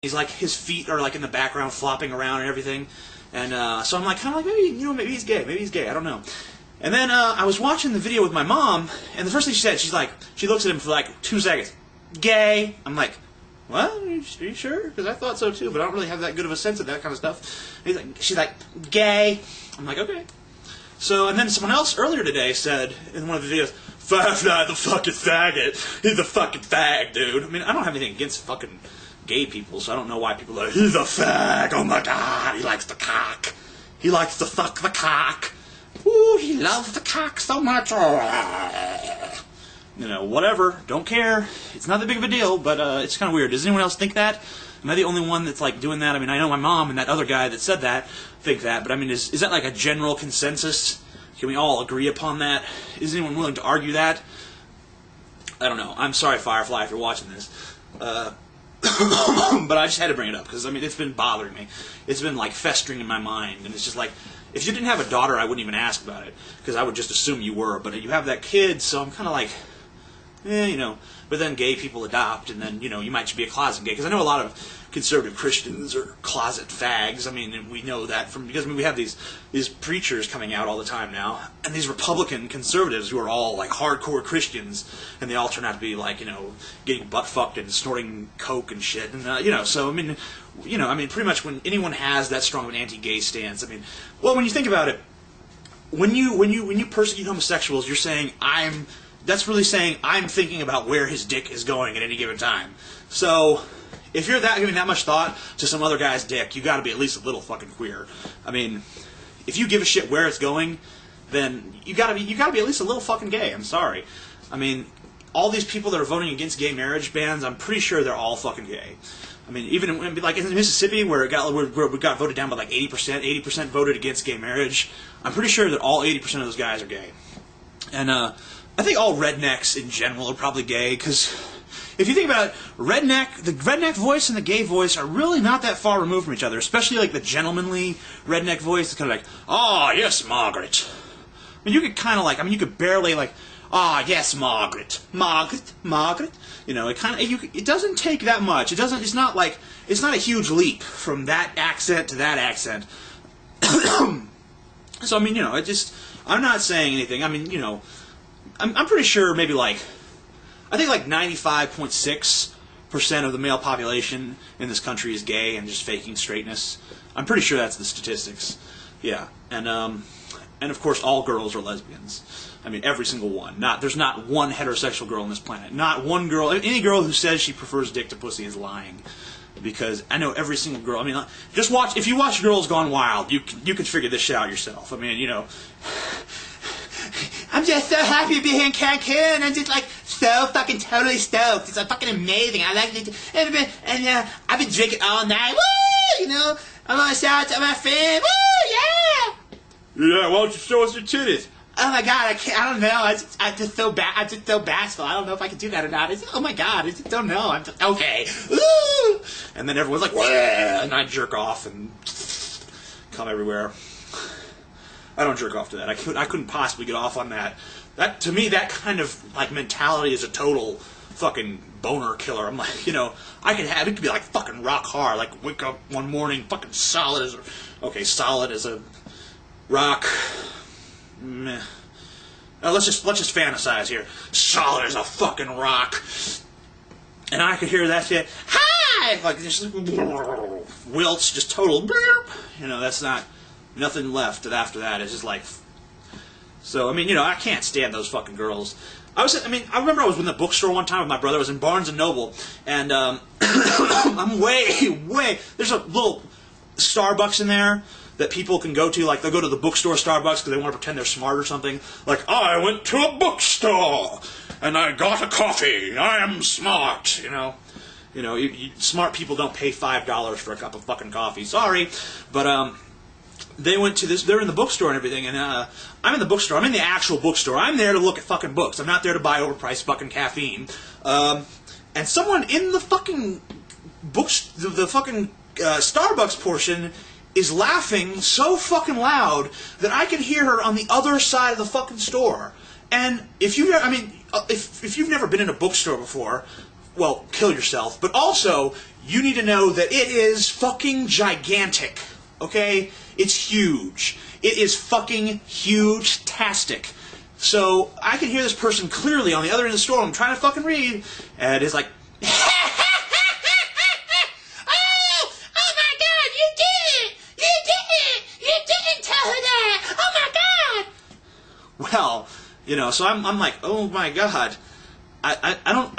He's like, his feet are like in the background flopping around and everything. And so I'm like, kind of like, maybe he's gay, I don't know. And then I was watching the video with my mom, and the first thing she said, she's like, she looks at him for like 2 seconds. Gay. I'm like, what? Are you sure? Because I thought so too, but I don't really have that good of a sense of that kind of stuff. She's like, gay. I'm like, okay. So, and then someone else earlier today said in one of the videos, Firefly the fucking faggot. He's a fucking fag, dude. I mean, I don't have anything against fucking gay people, so I don't know why people are like, he's a fag, oh my god, he likes the cock. He likes to fuck the cock. Ooh, he loves the cock so much. You know, whatever, don't care. It's not that big of a deal, but it's kind of weird. Does anyone else think that? Am I the only one that's like doing that? I mean, I know my mom and that other guy that said that think that, but I mean, is that like a general consensus? Can we all agree upon that? Is anyone willing to argue that? I don't know. I'm sorry, Firefly, if you're watching this. But I just had to bring it up, because, I mean, it's been bothering me. It's been, like, festering in my mind, and it's just like, if you didn't have a daughter, I wouldn't even ask about it, because I would just assume you were, but you have that kid, so I'm kind of like, you know, but then gay people adopt, and then, you know, you might be a closet gay, because I know a lot of conservative Christians are closet fags. I mean, and we know that because I mean, we have these preachers coming out all the time now, and these Republican conservatives who are all like hardcore Christians, and they all turn out to be like, you know, getting butt fucked and snorting coke and shit, and you know, so I mean, you know, I mean, pretty much when anyone has that strong of an anti-gay stance, I mean, well, when you think about it, when you persecute homosexuals, you're saying that's really saying I'm thinking about where his dick is going at any given time. So if you're giving that much thought to some other guy's dick, you got to be at least a little fucking queer. I mean, if you give a shit where it's going, then you got to be at least a little fucking gay. I'm sorry. I mean, all these people that are voting against gay marriage bans, I'm pretty sure they're all fucking gay. I mean, even in Mississippi, where we got voted down by like 80% voted against gay marriage, I'm pretty sure that all 80% of those guys are gay. And I think all rednecks in general are probably gay, because if you think about it, the redneck voice and the gay voice are really not that far removed from each other, especially like the gentlemanly redneck voice. It's kind of like, oh, yes, Margaret. I mean, you could kind of like, I mean, you could barely like, ah, oh, yes, Margaret. Margaret. You know, it doesn't take that much. It's not a huge leap from that accent to that accent. So, I mean, you know, I'm not saying anything. I mean, you know, I'm pretty sure maybe like, I think like 95.6% of the male population in this country is gay and just faking straightness. I'm pretty sure that's the statistics. Yeah, and of course all girls are lesbians. I mean, every single one. There's not one heterosexual girl on this planet. Not one girl. Any girl who says she prefers dick to pussy is lying. Because I know every single girl. I mean, just watch. If you watch Girls Gone Wild, you can figure this shit out yourself. I mean, you know, I'm just so happy to be here in Cancun. I'm just like so fucking totally stoked. It's fucking amazing. I like it. And I've been drinking all night. Woo! You know, I want to shout out to my friend. Woo! Yeah! Yeah, why don't you show us your titties? Oh my god, I don't know. I'm just so bashful. I don't know if I can do that or not. Oh my god, I just don't know. I'm just, okay. Woo! And then everyone's like, wah! And I jerk off and come everywhere. I don't jerk off to that. I couldn't possibly get off on that. That, to me, that kind of like mentality is a total fucking boner killer. I'm like, you know, it could be like fucking rock hard. Like wake up one morning, fucking solid as a rock. Meh. Now let's just fantasize here. Solid as a fucking rock. And I could hear that shit. Hi! Like just wilts, just total. You know, that's not. Nothing left after that. It's just like, so I mean, you know, I can't stand those fucking girls. I remember I was in the bookstore one time with my brother. I was in Barnes and Noble, and I'm way. There's a little Starbucks in there that people can go to. Like they'll go to the bookstore Starbucks because they want to pretend they're smart or something. Like, I went to a bookstore and I got a coffee. I am smart. You know, smart people don't pay $5 for a cup of fucking coffee. Sorry, but they went to this, they're in the bookstore and everything, and I'm in the bookstore. I'm in the actual bookstore. I'm there to look at fucking books. I'm not there to buy overpriced fucking caffeine. And someone in the fucking Starbucks portion is laughing so fucking loud that I can hear her on the other side of the fucking store. And if you've never been in a bookstore before, well, kill yourself, but also, you need to know that it is fucking gigantic, okay? It's huge. It is fucking huge-tastic. So, I can hear this person clearly on the other end of the store, I'm trying to fucking read, and it's like, well, you know, so I'm like, oh my god, I'm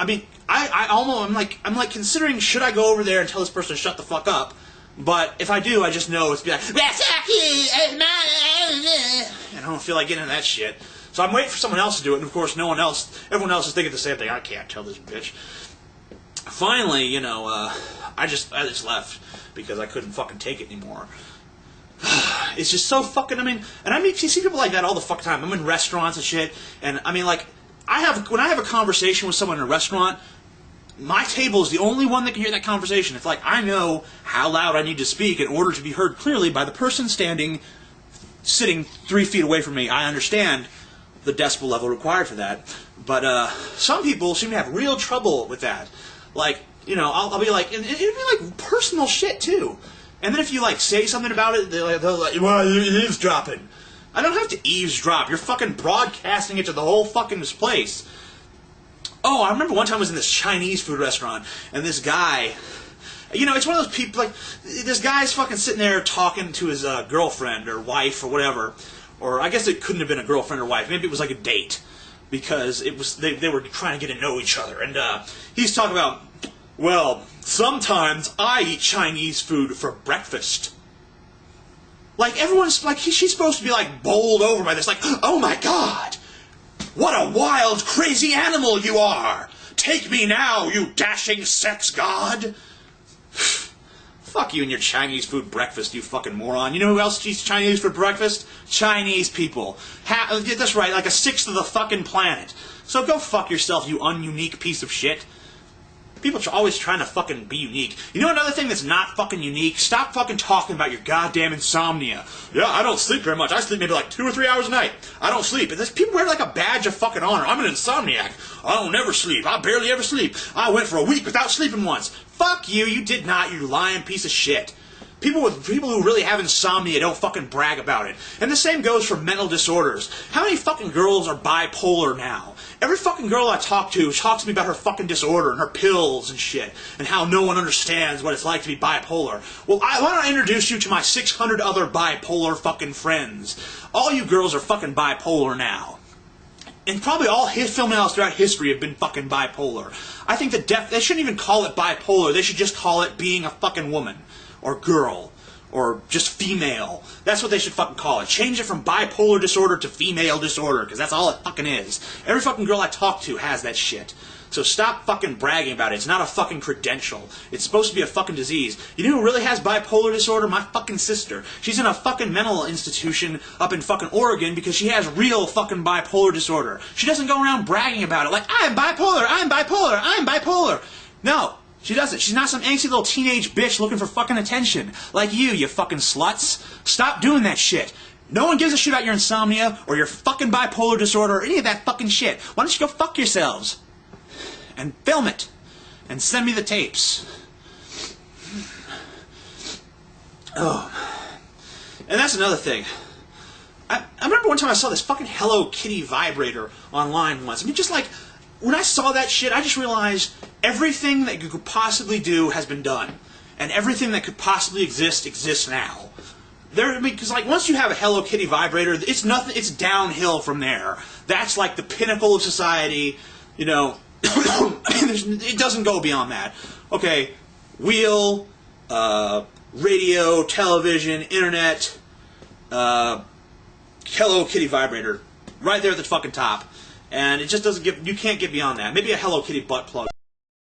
like considering, should I go over there and tell this person to shut the fuck up? But if I do, I just know it's be like, and I don't feel like getting into that shit. So I'm waiting for someone else to do it, and of course everyone else is thinking the same thing. I can't tell this bitch. Finally, you know, I just left because I couldn't fucking take it anymore. It's just so fucking, and you see people like that all the fucking time. I'm in restaurants and shit, and like, when I have a conversation with someone in a restaurant, my table is the only one that can hear that conversation. It's like, I know how loud I need to speak in order to be heard clearly by the person sitting 3 feet away from me. I understand the decibel level required for that, but some people seem to have real trouble with that. Like, you know, I'll be like, and it'd be like personal shit too. And then if you, like, say something about it, they'll like, well, you're eavesdropping. I don't have to eavesdrop. You're fucking broadcasting it to the whole fucking place. Oh, I remember one time I was in this Chinese food restaurant, and this guy, you know, it's one of those people, like, this guy's fucking sitting there talking to his girlfriend or wife or whatever. Or I guess it couldn't have been a girlfriend or wife. Maybe it was like a date. Because it was they were trying to get to know each other. And he's talking about, well, sometimes I eat Chinese food for breakfast. Like, everyone's, like, she's supposed to be, like, bowled over by this, like, oh my god, what a wild, crazy animal you are! Take me now, you dashing sex god! Fuck you and your Chinese food breakfast, you fucking moron. You know who else eats Chinese for breakfast? Chinese people. That's right, like a sixth of the fucking planet. So go fuck yourself, you ununique piece of shit. People are always trying to fucking be unique. You know another thing that's not fucking unique? Stop fucking talking about your goddamn insomnia. Yeah, I don't sleep very much. I sleep maybe like 2 or 3 hours a night. I don't sleep. And people wear like a badge of fucking honor. I'm an insomniac. I don't never sleep. I barely ever sleep. I went for a week without sleeping once. Fuck you. You did not, you lying piece of shit. People who really have insomnia don't fucking brag about it. And the same goes for mental disorders. How many fucking girls are bipolar now? Every fucking girl I talk to talks to me about her fucking disorder and her pills and shit, and how no one understands what it's like to be bipolar. Well, why don't I introduce you to my 600 other bipolar fucking friends? All you girls are fucking bipolar now. And probably all females throughout history have been fucking bipolar. I think they shouldn't even call it bipolar. They should just call it being a fucking woman. Or girl, or just female. That's what they should fucking call it. Change it from bipolar disorder to female disorder, because that's all it fucking is. Every fucking girl I talk to has that shit. So stop fucking bragging about it. It's not a fucking credential. It's supposed to be a fucking disease. You know who really has bipolar disorder? My fucking sister. She's in a fucking mental institution up in fucking Oregon because she has real fucking bipolar disorder. She doesn't go around bragging about it like, I'm bipolar, I'm bipolar, I'm bipolar. No. She doesn't. She's not some angsty little teenage bitch looking for fucking attention. Like you fucking sluts. Stop doing that shit. No one gives a shit about your insomnia, or your fucking bipolar disorder, or any of that fucking shit. Why don't you go fuck yourselves? And film it. And send me the tapes. Oh. And that's another thing. I remember one time I saw this fucking Hello Kitty vibrator online once. I mean, just like, when I saw that shit, I just realized everything that you could possibly do has been done. And everything that could possibly exist exists now. Because like, once you have a Hello Kitty vibrator, it's downhill from there. That's like the pinnacle of society, you know. It doesn't go beyond that. Okay, wheel, radio, television, internet, Hello Kitty vibrator. Right there at the fucking top. And it just doesn't you can't get beyond that. Maybe a Hello Kitty butt plug.